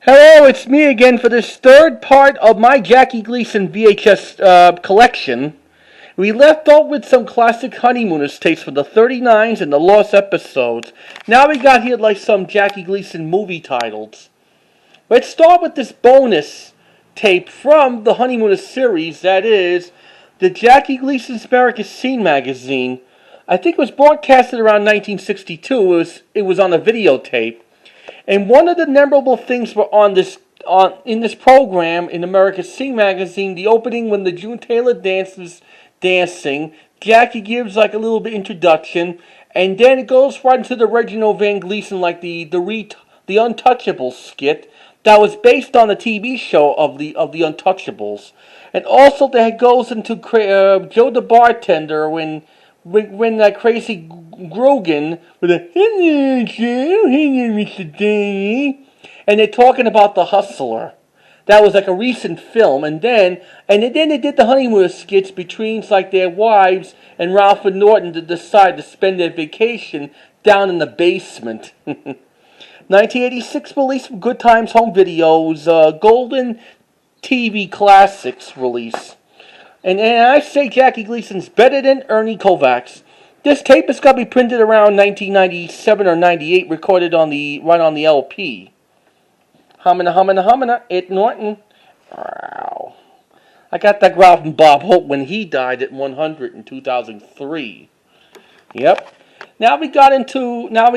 Hello, it's me again for this third part of my Jackie Gleason VHS collection. We left off with some classic Honeymooners tapes from the 39s and the Lost episodes. Now we got here like some Jackie Gleason movie titles. Let's start with this bonus tape from the Honeymooners series, that is, the Jackie Gleason's America's Scene magazine. I think it was broadcasted around 1962. It was on a videotape. And one of the memorable things were in this program in America's Sing magazine, the opening when the June Taylor dances dancing. Jackie gives like a little bit introduction, and then it goes right into the Reginald Van Gleason, like the Untouchables skit that was based on the TV show of the Untouchables, and also that goes into Joe the bartender when that crazy Grogan with a hello Joe, hello Mr. Danny, and they're talking about The Hustler. That was like a recent film, and then they did the honeymoon skits between like their wives and Ralph and Norton to decide to spend their vacation down in the basement. 1986 release from Good Times Home Videos, Golden TV Classics release. And I say Jackie Gleason's better than Ernie Kovacs. This tape is going to be printed around 1997 or 98, recorded right on the LP. Humana, Ed Norton. Wow. I got that growl from Bob Hope when he died at 100 in 2003. Yep. Now we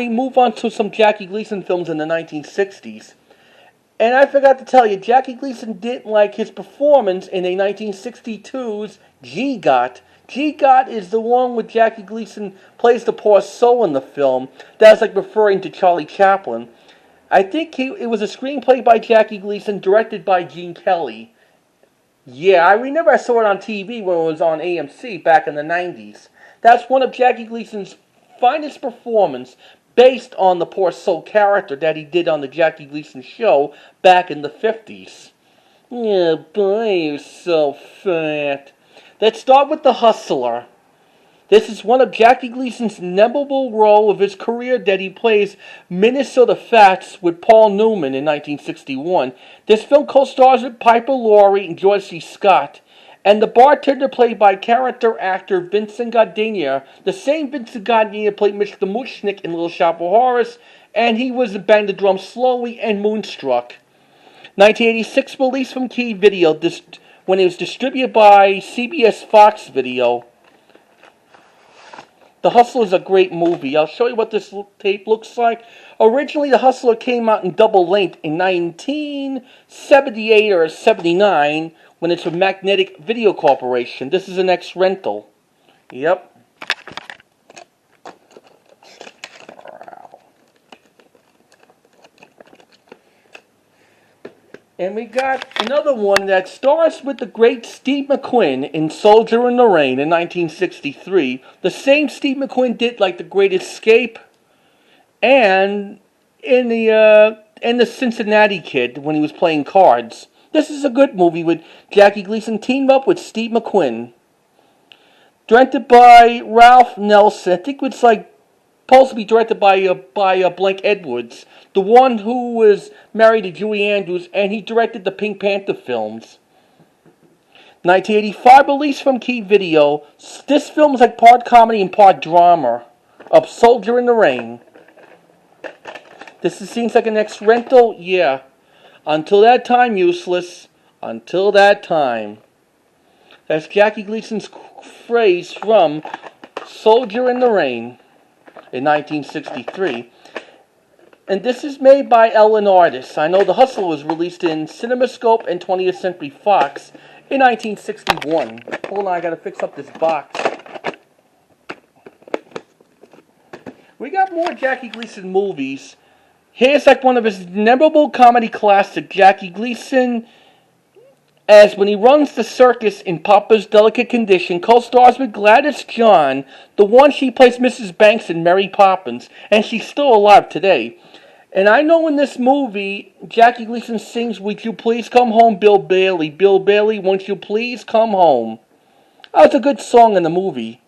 move on to some Jackie Gleason films in the 1960s. And I forgot to tell you, Jackie Gleason didn't like his performance in a 1962's G-Got. G-Got is the one with Jackie Gleason plays the poor soul in the film. That's like referring to Charlie Chaplin. I think it was a screenplay by Jackie Gleason, directed by Gene Kelly. Yeah, I remember I saw it on TV when it was on AMC back in the 90s. That's one of Jackie Gleason's finest performances, based on the poor soul character that he did on the Jackie Gleason show back in the 50s. Yeah, boy, he was so fat. Let's start with The Hustler. This is one of Jackie Gleason's memorable role of his career that he plays Minnesota Fats with Paul Newman in 1961. This film co-stars with Piper Laurie and George C. Scott, and the bartender played by character actor Vincent Gardenia. The same Vincent Gardenia played Mr. Mushnick in Little Shop of Horrors, and he was in Bang the Drum Slowly and Moonstruck. 1986 release from Key Video, when it was distributed by CBS Fox Video. The Hustler is a great movie. I'll show you what this tape looks like. Originally, The Hustler came out in double length in 1978 or 79, when it's with Magnetic Video Corporation. This is an ex-rental. Yep. Wow. And we got another one that stars with the great Steve McQueen in Soldier in the Rain in 1963. The same Steve McQueen did like The Great Escape and in the Cincinnati Kid when he was playing cards. This is a good movie with Jackie Gleason teamed up with Steve McQueen. Directed by Ralph Nelson. I think it's like supposed to be directed by Blank Edwards, the one who was married to Julie Andrews, and he directed the Pink Panther films. 1985 release from Key Video. This film is like part comedy and part drama of Soldier in the Rain. This seems like an ex-rental, yeah. Until that time, useless. Until that time. That's Jackie Gleason's phrase from Soldier in the Rain in 1963. And this is made by Ellen Artis. I know The Hustler was released in CinemaScope and 20th Century Fox in 1961. Hold on, I gotta fix up this box. We got more Jackie Gleason movies. Here's like one of his memorable comedy classic, Jackie Gleason, as when he runs the circus in Papa's Delicate Condition, co-stars with Gladys John, the one she plays Mrs. Banks in Mary Poppins, and she's still alive today. And I know in this movie, Jackie Gleason sings, "Would you please come home, Bill Bailey? Bill Bailey, won't you please come home?" That was a good song in the movie.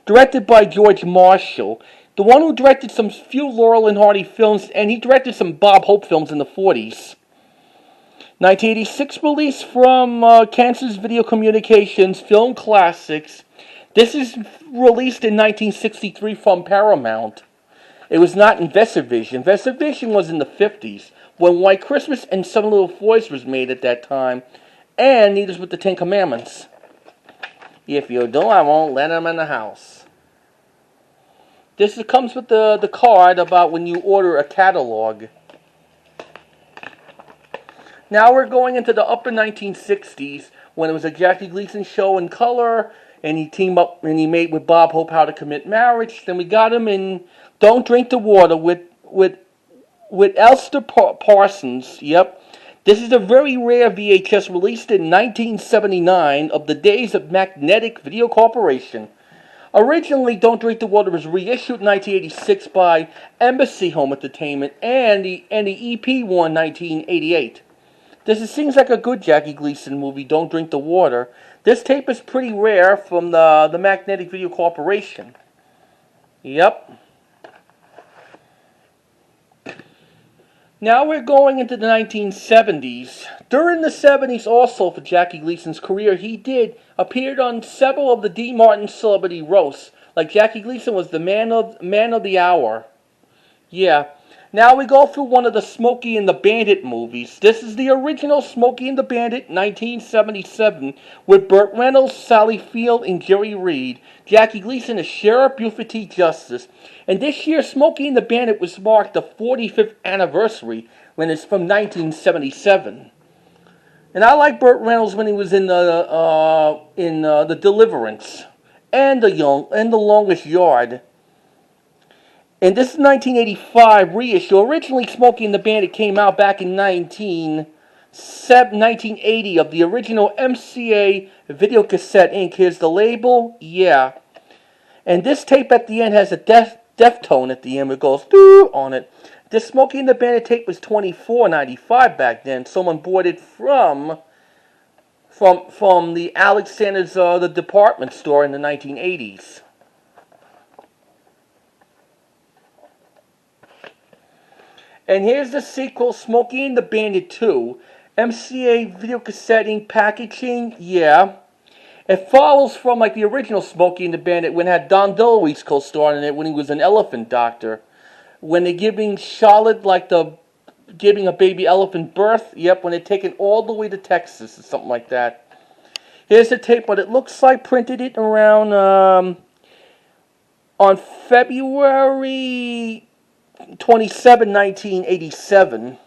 Directed by George Marshall. The one who directed some few Laurel and Hardy films, and he directed some Bob Hope films in the 40s. 1986 release from Kansas Video Communications Film Classics. This is released in 1963 from Paramount. It was not in Vesivision. Vesivision was in the 50s, when White Christmas and Some Little Boys was made at that time, and Neither's with the Ten Commandments. If you do, I won't let him in the house. This comes with the card about when you order a catalog. Now we're going into the upper 1960s, when it was a Jackie Gleason show in color, and he teamed up and he made with Bob Hope How to Commit Marriage. Then we got him in Don't Drink the Water with Elster Parsons. Yep. This is a very rare VHS released in 1979 of the days of Magnetic Video Corporation. Originally, Don't Drink the Water was reissued in 1986 by Embassy Home Entertainment, and the EP won 1988. This seems like a good Jackie Gleason movie, Don't Drink the Water. This tape is pretty rare from the Magnetic Video Corporation. Yep. Now we're going into the 1970s. During the 70s also for Jackie Gleason's career, he appeared on several of the D. Martin celebrity roasts. Like Jackie Gleason was the man of the hour. Yeah. Now we go through one of the Smokey and the Bandit movies. This is the original Smokey and the Bandit, 1977, with Burt Reynolds, Sally Field, and Jerry Reed. Jackie Gleason as Sheriff Buford T. Justice. And this year, Smokey and the Bandit was marked the 45th anniversary, when it's from 1977. And I like Burt Reynolds when he was in the Deliverance and the Longest Yard. And this is 1985 reissue. Originally, Smokey and the Bandit came out back in 1980 of the original MCA Video Cassette Inc. Here's the label. Yeah. And this tape at the end has a death tone at the end. It goes doo on it. This Smokey and the Bandit tape was $24.95 back then. Someone bought it from the Alexander's the department store in the 1980s. And here's the sequel, Smokey and the Bandit 2. MCA Video Cassette Inc. packaging, yeah. It follows from like the original Smokey and the Bandit when it had Don DeLuise co-starring in it when he was an elephant doctor. When they're giving Charlotte giving a baby elephant birth, yep, when they're taken all the way to Texas or something like that. Here's the tape, what it looks like. Printed it around on February 27, 1987.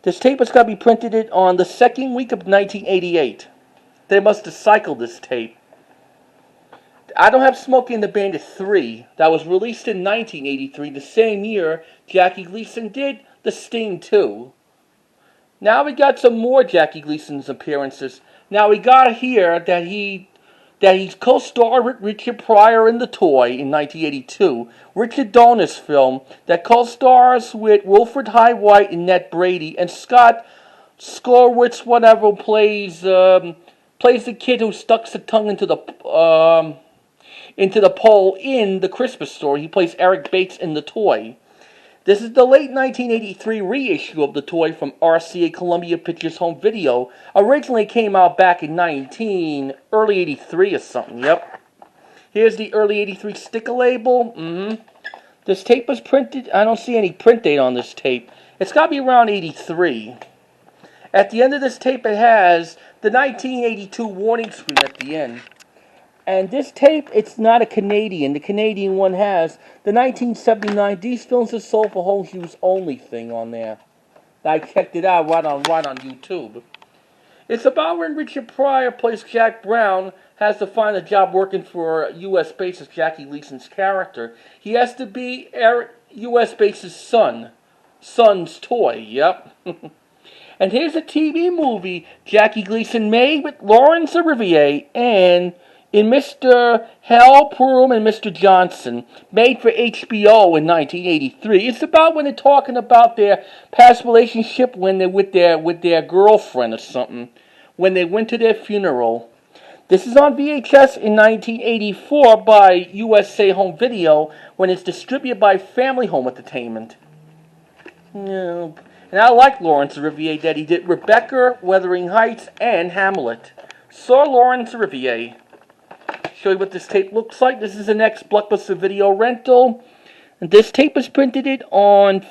This tape has got to be printed on the second week of 1988. They must have cycled this tape. I don't have Smokey and the Bandit 3. That was released in 1983, the same year Jackie Gleason did The Sting 2. Now we got some more Jackie Gleason's appearances. Now we got here that he's co-starred with Richard Pryor in The Toy in 1982. Richard Donner's film that co-stars with Wilfred Hyde White and Ned Brady, and Scott Skorwitz, whatever, plays the kid who stuck his tongue into the pole in The Christmas Story. He plays Eric Bates in The Toy. This is the late 1983 reissue of The Toy from RCA Columbia Pictures Home Video. Originally came out back in early 83 or something, yep. Here's the early 83 sticker label. This tape was printed. I don't see any print date on this tape. It's got to be around 83. At the end of this tape, it has the 1982 warning screen at the end. And this tape, it's not a Canadian. The Canadian one has the 1979 These Films Are Sold for Home Use Only thing on there. I checked it out right on YouTube. It's about when Richard Pryor plays Jack Brown, has to find a job working for U.S. Base's Jackie Gleason's character. He has to be U.S. Base's son's toy, yep. And here's a TV movie Jackie Gleason made with Laurence Olivier and in Mr. Hal Prum and Mr. Johnson, made for HBO in 1983. It's about when they're talking about their past relationship when they're with their girlfriend or something, when they went to their funeral. This is on VHS in 1984 by USA Home Video when it's distributed by Family Home Entertainment. And I like Laurence Olivier that he did Rebecca, Wuthering Heights, and Hamlet. So Laurence Olivier. Show you what this tape looks like. This is the next Blockbuster video rental. And this tape was printed on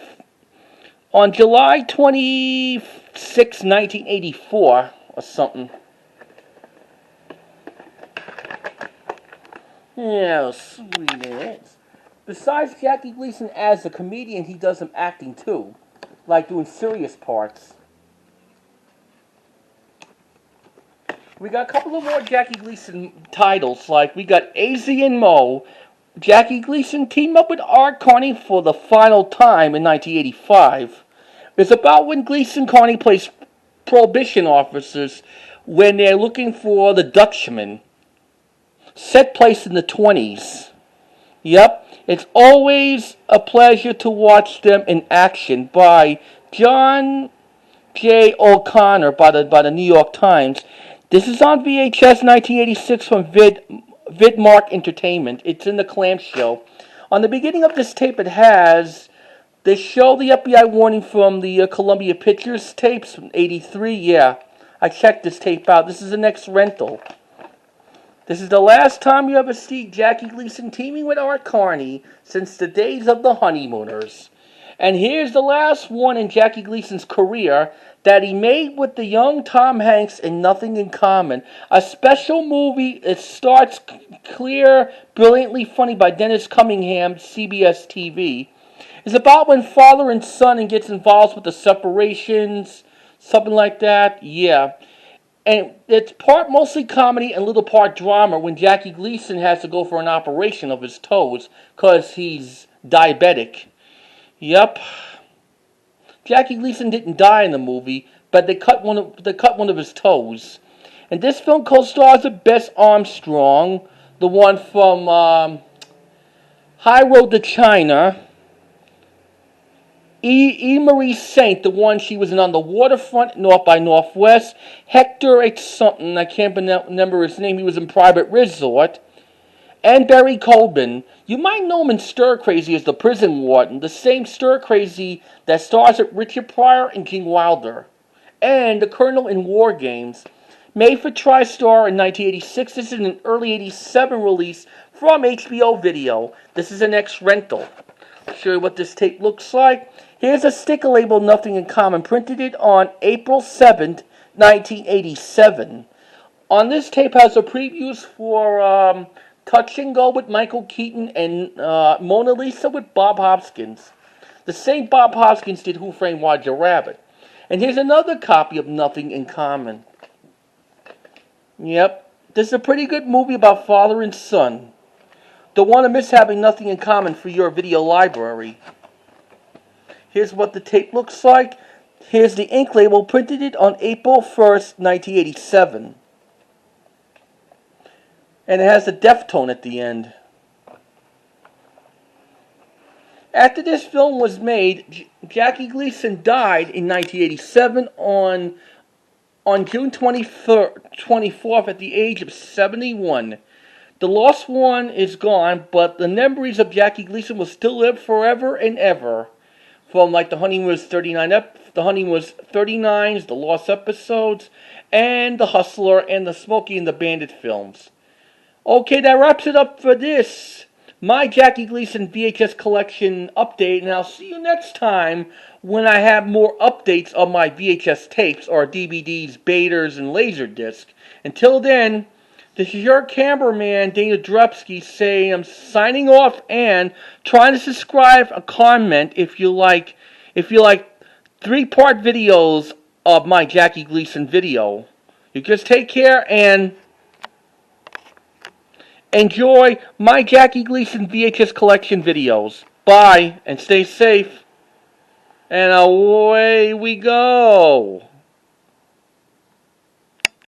July 26, 1984, or something. Yeah, sweet it is. Besides Jackie Gleason as a comedian, he does some acting too, like doing serious parts. We got a couple of more Jackie Gleason titles, like we got AZ and Mo. Jackie Gleason teamed up with Art Carney for the final time in 1985. It's about when Gleason Carney plays prohibition officers when they're looking for the Dutchman. Set place in the 20s. Yep, it's always a pleasure to watch them in action. By John J. O'Connor by the New York Times. This is on VHS 1986 from Vidmark Entertainment. It's in the clamshell. On the beginning of this tape, it has they show the FBI warning from the Columbia Pictures tapes from '83. Yeah, I checked this tape out. This is the next rental. This is the last time you ever see Jackie Gleason teaming with Art Carney since the days of the Honeymooners. And here's the last one in Jackie Gleason's career that he made with the young Tom Hanks in Nothing in Common. A special movie. It starts clear, brilliantly funny by Dennis Cunningham, CBS TV. It's about when father and son and gets involved with the separations, something like that. Yeah. And it's part mostly comedy and little part drama when Jackie Gleason has to go for an operation of his toes because he's diabetic. Yep. Jackie Gleason didn't die in the movie, but they cut one of his toes. And this film co-stars with Bess Armstrong, the one from High Road to China. Marie Saint, the one she was in On the Waterfront, North by Northwest. Hector H. something, I can't remember his name, he was in Private Resort. And Barry Colbin. You might know him in Stir Crazy as the prison warden, the same Stir Crazy that stars with Richard Pryor and Gene Wilder. And the Colonel in War Games. Made for TriStar in 1986, this is an early 87 release from HBO Video. This is the next rental. I'll show you what this tape looks like. Here's a sticker labeled Nothing in Common, printed it on April 7th, 1987. On this tape has the previews for Touch and Go with Michael Keaton and Mona Lisa with Bob Hoskins. The same Bob Hoskins did Who Framed Roger Rabbit. And here's another copy of Nothing in Common. Yep, this is a pretty good movie about father and son. Don't want to miss having Nothing in Common for your video library. Here's what the tape looks like. Here's the ink label, printed it on April 1st, 1987. And it has a Deftone at the end. After this film was made, Jackie Gleason died in 1987 on June 24th at the age of 71. The lost one is gone, but the memories of Jackie Gleason will still live forever and ever. From like the Honeymooners 39s, the Lost Episodes, and the Hustler, and the Smokey and the Bandit films. Okay, that wraps it up for this, my Jackie Gleason VHS collection update, and I'll see you next time when I have more updates on my VHS tapes, or DVDs, betas, and Laserdisc. Until then, this is your cameraman, Dana Drupsky, saying I'm signing off and trying to subscribe, a comment if you like 3-part videos of my Jackie Gleason video. You just take care and enjoy my Jackie Gleason VHS collection videos. Bye, and stay safe. And away we go.